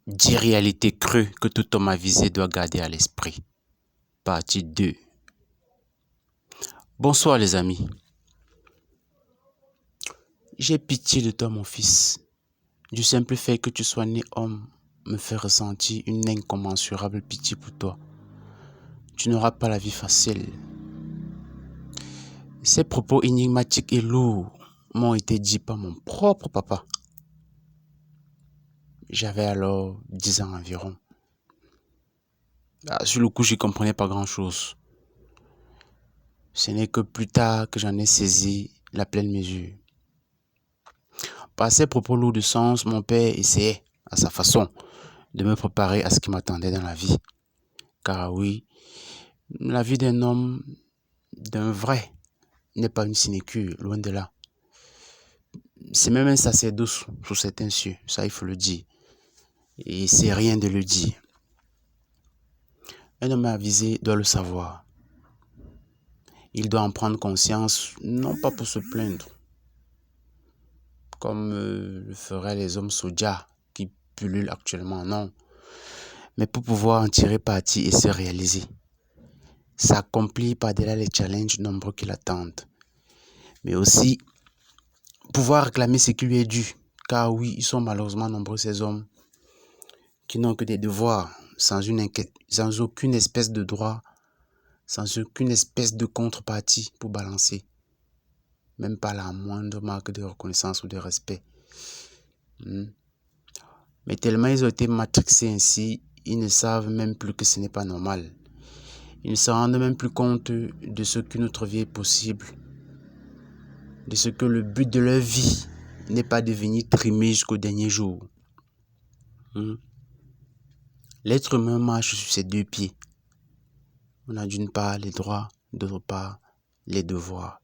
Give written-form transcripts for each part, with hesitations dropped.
10 réalités crues que tout homme avisé doit garder à l'esprit. Partie 2. Bonsoir les amis. J'ai pitié de toi mon fils. Du simple fait que tu sois né homme me fait ressentir une incommensurable pitié pour toi. Tu n'auras pas la vie facile. Ces propos énigmatiques et lourds m'ont été dits par mon propre papa. J'avais alors 10 ans environ. Sur le coup, je ne comprenais pas grand-chose. Ce n'est que plus tard que j'en ai saisi la pleine mesure. Par ces propos lourds de sens, mon père essayait, à sa façon, de me préparer à ce qui m'attendait dans la vie. Car oui, la vie d'un homme, d'un vrai, n'est pas une sinécure, loin de là. C'est même un sacerdoce sous certains cieux, ça il faut le dire. Et c'est rien de le dire. Un homme avisé doit le savoir. Il doit en prendre conscience, non pas pour se plaindre, comme le feraient les hommes soldats qui pullulent actuellement, non. Mais pour pouvoir en tirer parti et se réaliser. S'accomplir par-delà les challenges nombreux qui l'attendent. Mais aussi pouvoir réclamer ce qui lui est dû. Car oui, ils sont malheureusement nombreux ces hommes qui n'ont que des devoirs, sans aucune espèce de droit, sans aucune espèce de contrepartie pour balancer. Même pas la moindre marque de reconnaissance ou de respect. Mais tellement ils ont été matrixés ainsi, ils ne savent même plus que ce n'est pas normal. Ils ne se rendent même plus compte de ce qu'une autre vie est possible. De ce que le but de leur vie n'est pas de venir trimer jusqu'au dernier jour. L'être humain marche sur ses deux pieds. On a d'une part les droits, d'autre part les devoirs.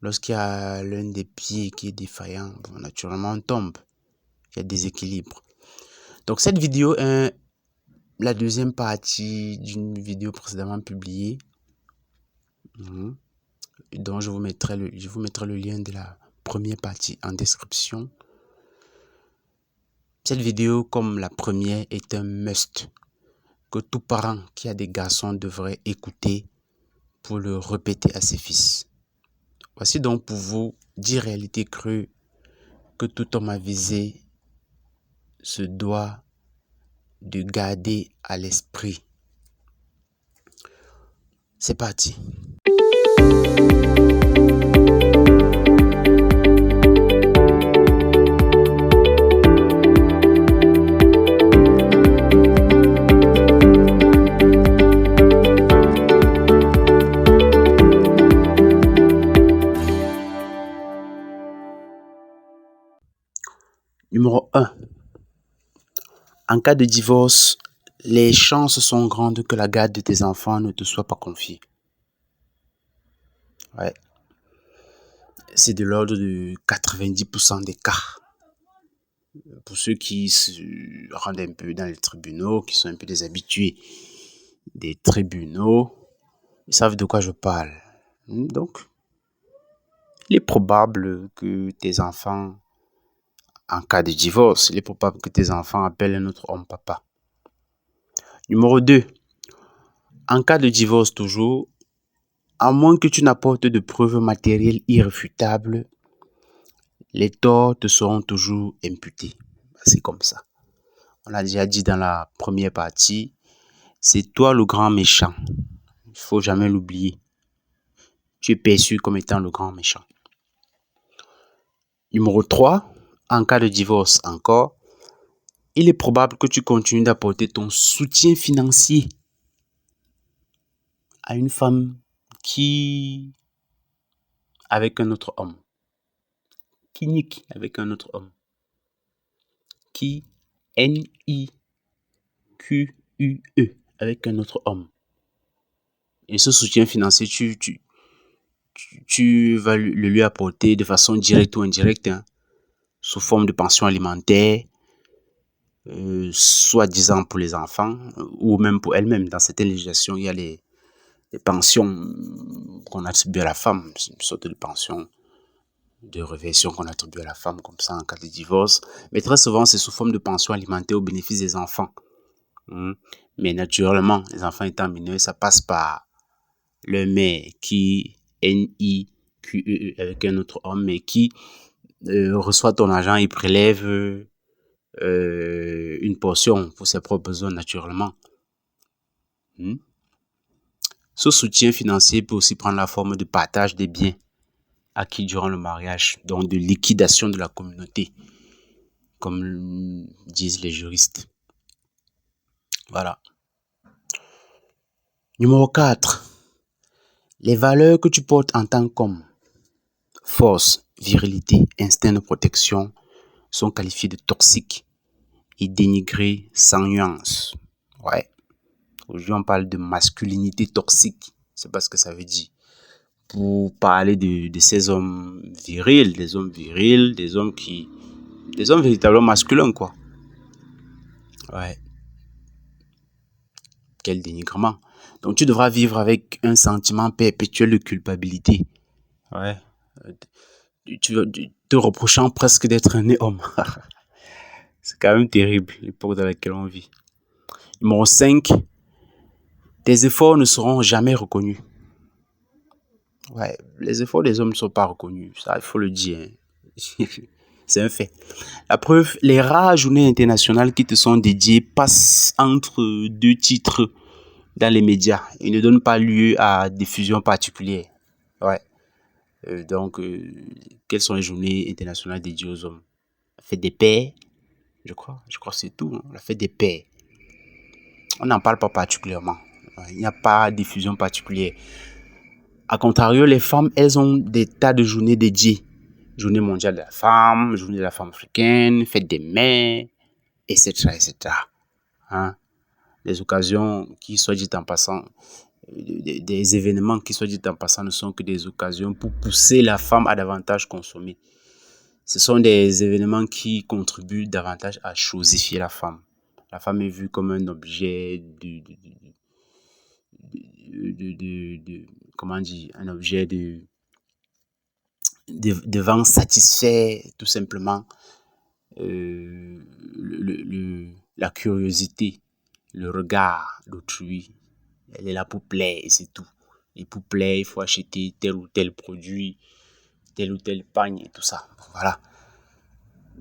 Lorsqu'il y a l'un des pieds qui est défaillant, naturellement on tombe. Il y a déséquilibre. Donc cette vidéo est la deuxième partie d'une vidéo précédemment publiée. Donc je vous mettrai le lien de la première partie en description. Cette vidéo, comme la première, est un must que tout parent qui a des garçons devrait écouter pour le répéter à ses fils. Voici donc pour vous 10 réalités crues que tout homme avisé se doit de garder à l'esprit. C'est parti. Numéro 1. En cas de divorce, les chances sont grandes que la garde de tes enfants ne te soit pas confiée. Ouais. C'est de l'ordre de 90% des cas. Pour ceux qui se rendent un peu dans les tribunaux, qui sont un peu des habitués des tribunaux, ils savent de quoi je parle. Donc, il est probable que tes enfants, en cas de divorce, il est probable que tes enfants appellent un autre homme papa. Numéro 2. En cas de divorce toujours, à moins que tu n'apportes de preuves matérielles irréfutables, les torts te seront toujours imputés. C'est comme ça. On l'a déjà dit dans la première partie, c'est toi le grand méchant. Il ne faut jamais l'oublier. Tu es perçu comme étant le grand méchant. Numéro 3, en cas de divorce encore, il est probable que tu continues d'apporter ton soutien financier à une femme qui, avec un autre homme, qui nique avec un autre homme, qui N-I-Q-U-E avec un autre homme. Et ce soutien financier, tu vas le lui apporter de façon directe ou indirecte, sous forme de pension alimentaire, soi-disant pour les enfants, ou même pour elle-même. Dans certaines législations, il y a les pensions qu'on attribue à la femme, c'est une sorte de pension de réversion qu'on attribue à la femme comme ça en cas de divorce. Mais très souvent, c'est sous forme de pension alimentaire au bénéfice des enfants. Mais naturellement, les enfants étant mineurs, ça passe par leur mère qui, NIQE, avec un autre homme, mais qui reçoit ton argent et prélève une portion pour ses propres besoins naturellement. Ce soutien financier peut aussi prendre la forme de partage des biens acquis durant le mariage, donc de liquidation de la communauté, comme disent les juristes. Voilà. Numéro 4. Les valeurs que tu portes en tant qu'homme, force, virilité, instinct de protection, sont qualifiées de toxiques et dénigrées sans nuance. Ouais. Aujourd'hui, on parle de masculinité toxique. C'est pas ce que ça veut dire. Pour parler de ces hommes virils, des hommes véritablement masculins, quoi. Ouais. Quel dénigrement. Donc, tu devras vivre avec un sentiment perpétuel de culpabilité. Ouais. Tu te reprochant presque d'être un né homme. C'est quand même terrible, l'époque dans laquelle on vit. Numéro 5. Tes efforts ne seront jamais reconnus. Ouais, les efforts des hommes ne sont pas reconnus. Ça, il faut le dire. C'est un fait. La preuve, les rares journées internationales qui te sont dédiées passent entre deux titres dans les médias et ne donnent pas lieu à diffusion particulière. Ouais. Donc, quelles sont les journées internationales dédiées aux hommes? La fête des pères, je crois. Je crois que c'est tout. La fête des pères. On n'en parle pas particulièrement. Il n'y a pas de diffusion particulière. A contrario, les femmes, elles ont des tas de journées dédiées. Journée mondiale de la femme, journée de la femme africaine, fête des mères, etc. etc. Hein? Des occasions qui, soit dit en passant, des événements qui, soit dit en passant, ne sont que des occasions pour pousser la femme à davantage consommer. Ce sont des événements qui contribuent davantage à chosifier la femme. La femme est vue comme un objet comment dire, un objet devant satisfaire tout simplement la curiosité, le regard d'autrui. Elle est là pour plaire et c'est tout. Et pour plaire, il faut acheter tel ou tel produit, tel ou tel pagne et tout ça. Voilà.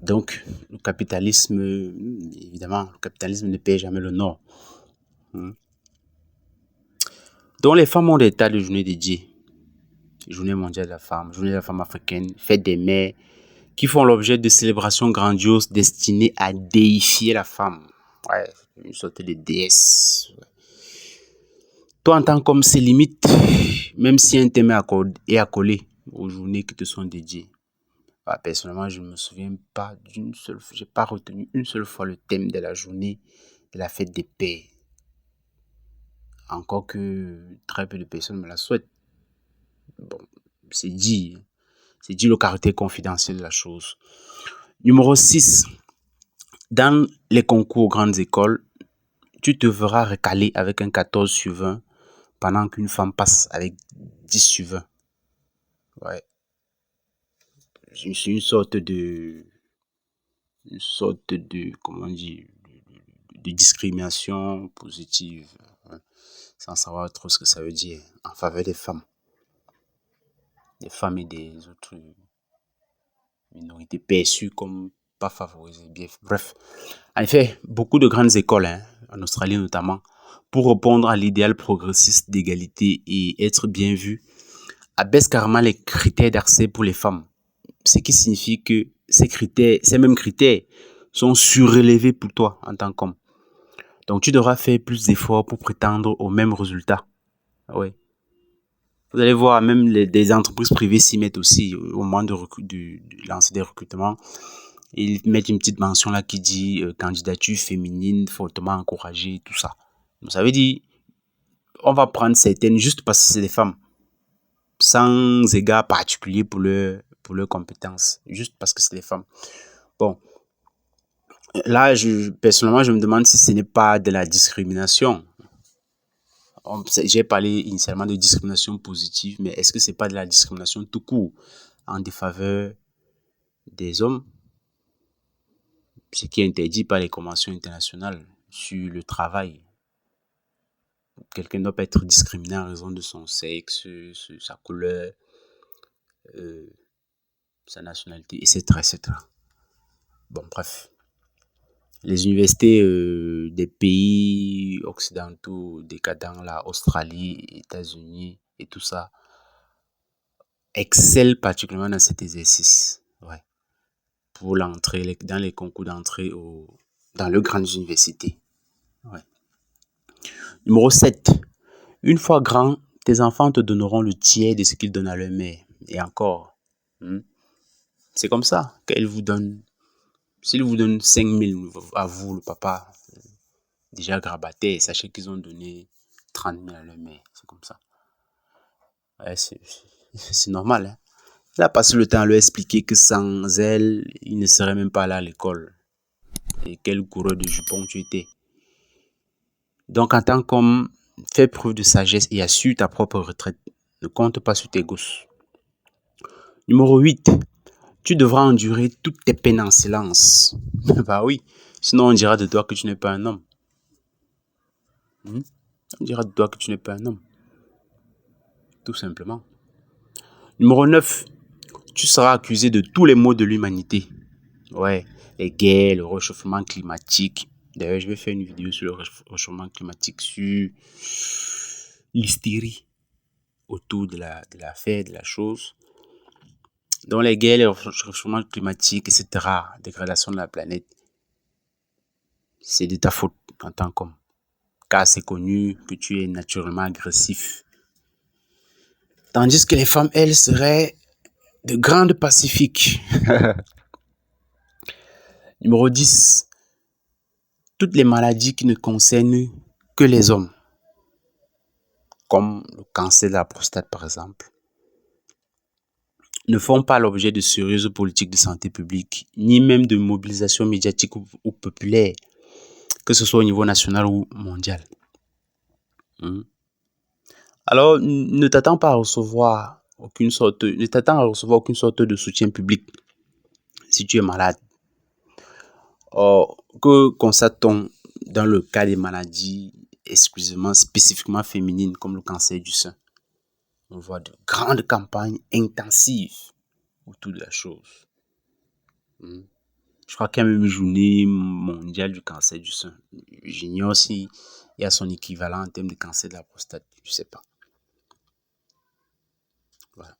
Donc, le capitalisme, évidemment, le capitalisme ne paie jamais le Nord. Donc, les femmes ont des tas de journées dédiées. Journée mondiale de la femme, journée de la femme africaine, fête des mères, qui font l'objet de célébrations grandioses destinées à déifier la femme. Ouais, une sorte de déesse. Ouais. Toi, en tant qu'homme, c'est limite, même si un thème est accolé aux journées qui te sont dédiées. Bah, personnellement, je ne me souviens pas d'une seule fois, j'ai pas retenu une seule fois le thème de la journée de la fête des pères. Encore que très peu de personnes me la souhaitent. Bon, c'est dit le caractère confidentiel de la chose. Numéro 6. Dans les concours grandes écoles, tu te verras recalé avec un 14 sur 20 pendant qu'une femme passe avec 10 sur 20. Ouais. C'est une sorte de comment dire, de discrimination positive, hein, sans savoir trop ce que ça veut dire en faveur des femmes et des autres minorités perçues comme pas favorisées. Bref, en effet, beaucoup de grandes écoles, en Australie notamment, pour répondre à l'idéal progressiste d'égalité et être bien vu, abaissent carrément les critères d'accès pour les femmes. Ce qui signifie que ces mêmes critères sont surélevés pour toi en tant qu'homme. Donc, tu devras faire plus d'efforts pour prétendre aux mêmes résultats. Oui. Vous allez voir, même des entreprises privées s'y mettent aussi au moment de lancer des recrutements. Ils mettent une petite mention là qui dit candidature féminine fortement encouragée, tout ça. Donc, ça veut dire, on va prendre certaines juste parce que c'est des femmes, sans égard particulier pour leurs compétences, juste parce que c'est des femmes. Bon, là, personnellement, je me demande si ce n'est pas de la discrimination. J'ai parlé initialement de discrimination positive, mais est-ce que c'est pas de la discrimination tout court en défaveur des hommes, ce qui est interdit par les conventions internationales sur le travail. Quelqu'un ne doit pas être discriminé en raison de son sexe, sa couleur, sa nationalité, etc., etc. Bon, bref. Les universités des pays occidentaux décadents, là, Australie, États-Unis et tout ça, excellent particulièrement dans cet exercice. Ouais. Pour l'entrée, dans les concours d'entrée dans les grandes universités. Ouais. Numéro 7. Une fois grand, tes enfants te donneront le tiers de ce qu'ils donnent à leur mère. Et encore. C'est comme ça qu'elle vous donne. S'ils vous donnent 5 000 à vous, le papa, déjà grabataire, sachez qu'ils ont donné 30 000 à leur mère. C'est comme ça. Ouais, c'est normal. Hein? Elle a passé le temps à leur expliquer que sans elle, il ne serait même pas allé à l'école. Et quel coureur de jupons tu étais. Donc, en tant qu'homme, fais preuve de sagesse et assure ta propre retraite. Ne compte pas sur tes gosses. Numéro 8. Tu devras endurer toutes tes peines en silence. Bah oui, sinon on dira de toi que tu n'es pas un homme. On dira de toi que tu n'es pas un homme. Tout simplement. Numéro 9. Tu seras accusé de tous les maux de l'humanité. Ouais, les guerres, le réchauffement climatique. D'ailleurs, je vais faire une vidéo sur le réchauffement climatique, sur l'hystérie autour de l'affaire, de la chose. Donc les guerres, le réchauffement climatique, etc., dégradation de la planète, c'est de ta faute en tant qu'homme. Car c'est connu que tu es naturellement agressif. Tandis que les femmes, elles, seraient de grandes pacifiques. Numéro 10. Toutes les maladies qui ne concernent que les hommes, comme le cancer de la prostate par exemple, ne font pas l'objet de sérieuses politiques de santé publique, ni même de mobilisation médiatique ou populaire, que ce soit au niveau national ou mondial. Alors, ne t'attends à recevoir aucune sorte de soutien public si tu es malade. Or, que constate-t-on dans le cas des maladies exclusivement, spécifiquement féminines comme le cancer du sein? On voit de grandes campagnes intensives autour de la chose. Je crois qu'il y a même une journée mondiale du cancer du sein. J'ignore s'il y a son équivalent en termes de cancer de la prostate. Je ne sais pas. Voilà.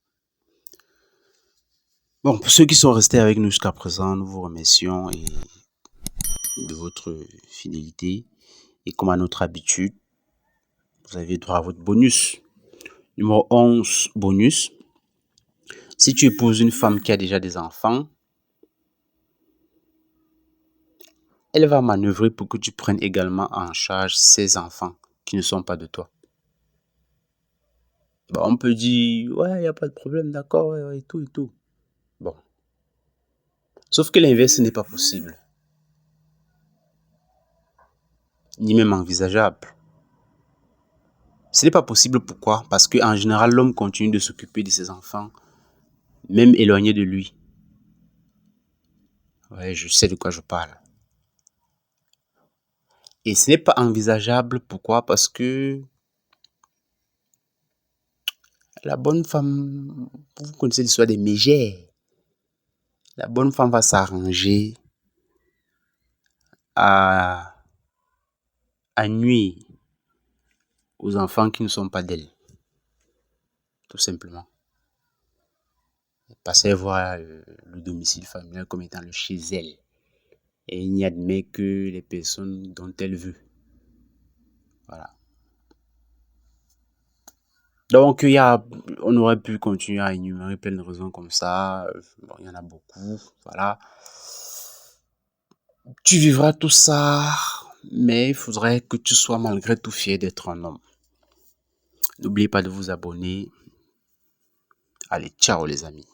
Bon, pour ceux qui sont restés avec nous jusqu'à présent, nous vous remercions de votre fidélité. Et comme à notre habitude, vous avez droit à votre bonus. Numéro 11, bonus. Si tu épouses une femme qui a déjà des enfants, elle va manœuvrer pour que tu prennes également en charge ses enfants qui ne sont pas de toi. Bon, on peut dire, ouais, il n'y a pas de problème, d'accord, ouais, et tout, et tout. Bon. Sauf que l'inverse n'est pas possible. Ni même envisageable. Ce n'est pas possible, pourquoi? Parce qu'en général, l'homme continue de s'occuper de ses enfants, même éloigné de lui. Ouais, je sais de quoi je parle. Et ce n'est pas envisageable, pourquoi? Parce que la bonne femme, vous connaissez l'histoire des mégères. La bonne femme va s'arranger à nuire aux enfants qui ne sont pas d'elle. Tout simplement. Parce qu'elle voit le domicile familial comme étant le chez elle. Et il n'y admet que les personnes dont elle veut. Voilà. Donc, on aurait pu continuer à énumérer plein de raisons comme ça. Bon, il y en a beaucoup. Voilà. Tu vivras tout ça, mais il faudrait que tu sois malgré tout fier d'être un homme. N'oubliez pas de vous abonner. Allez, ciao les amis.